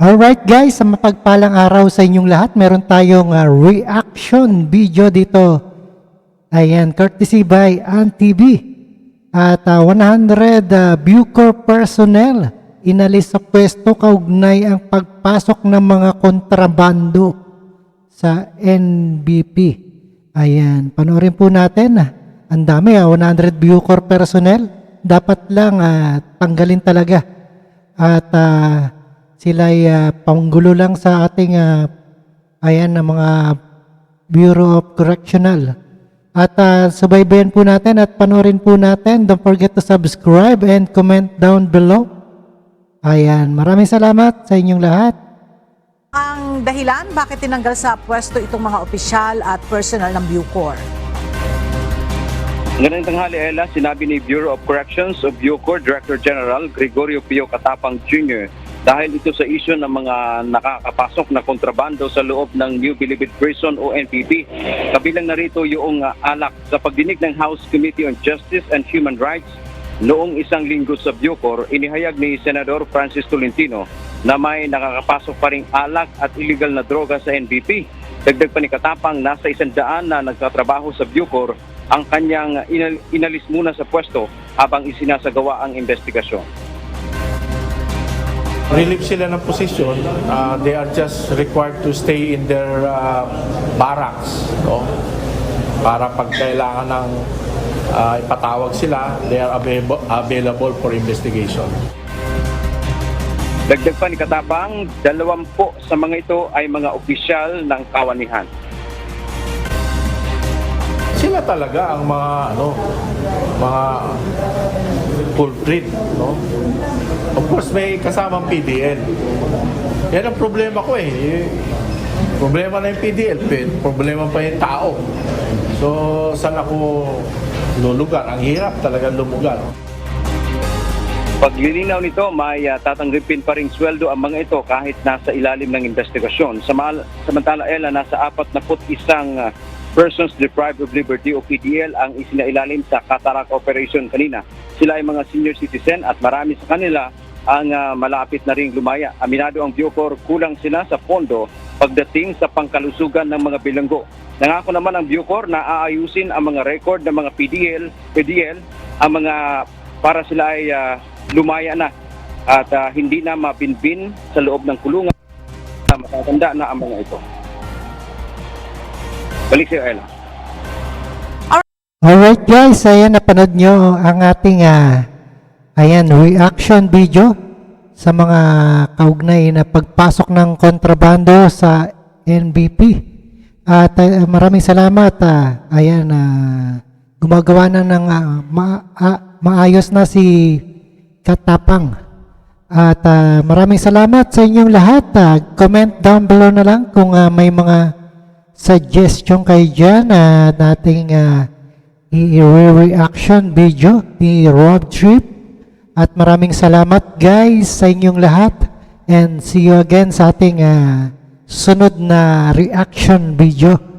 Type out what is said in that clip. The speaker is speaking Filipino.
Alright guys, sa mapagpalang araw sa inyong lahat, meron tayong reaction video dito. Ayan, courtesy by ANTV. At 100 Bucor personnel inalis sa pwesto kaugnay ang pagpasok ng mga kontrabando sa NBP. Ayan, panoorin po natin. Ang dami 100 Bucor personnel. Dapat lang tanggalin talaga. At sila'y panggulo lang sa ating na mga Bureau of Correctional. At subaybayan po natin at panoorin po natin. Don't forget to subscribe and comment down below. Ayan, maraming salamat sa inyong lahat. Ang dahilan bakit tinanggal sa pwesto itong mga opisyal at personal ng Bucor? Ngayong tanghali, Ella, sinabi ni Bureau of Corrections of Bucor Director General Gregorio Pio Katapang Jr. dahil ito sa isyu ng mga nakakapasok na kontrabando sa loob ng New Bilibid Prison o NPP. Kabilang narito yung alak sa pagdinig ng House Committee on Justice and Human Rights noong isang linggo sa Bucor. Inihayag ni Senador Francis Tolentino na may nakakapasok pa ring alak at illegal na droga sa NPP. Dagdag pa ni Katapang, nasa 100 na nagtatrabaho sa Bucor ang kanyang inalis muna sa pwesto habang isinasagawa ang investigasyon. Relieve sila ng posisyon, they are just required to stay in their barracks, no? Para pag kailangan ng ipatawag sila, they are available for investigation. Dagdag pa ni Katapang, 20 sa mga ito ay mga opisyal ng kawanihan. Sila talaga ang mga culprit, no? Of course, may kasamang PDL. Yan ang problema ko eh. Problema na yung PDL, problema pa yung tao. So, saan ako lulugar? Ang hirap talaga lumugar. Paglilinaw nito, may tatanggapin pa ring sweldo ang mga ito kahit nasa ilalim ng investigasyon. Samantala, Ella, nasa 41 persons deprived of liberty o PDL ang isinailalim sa Cataract Operation kanina. Sila ay mga senior citizen at marami sa kanila ang malapit na ring lumaya. Aminado ang Bucor, kulang sila sa pondo pagdating sa pangkalusugan ng mga bilanggo. Nangako naman ang Bucor na aayusin ang mga record ng mga PDL ang mga para sila ay lumaya na at hindi na mabinbin sa loob ng kulungan. Matatanda na ang mga ito. Balik sa'yo, Ella. Alright guys, ayan, napanood nyo ang ating reaction video sa mga kaugnay na pagpasok ng kontrabando sa NBP. At maraming salamat. Gumagawa na ng maayos na si Katapang. At maraming salamat sa inyong lahat. Comment down below na lang kung may mga suggestion kayo dyan na dating i-reaction video ni Rob Trip. At maraming salamat guys sa inyong lahat. And see you again sa ating sunod na reaction video.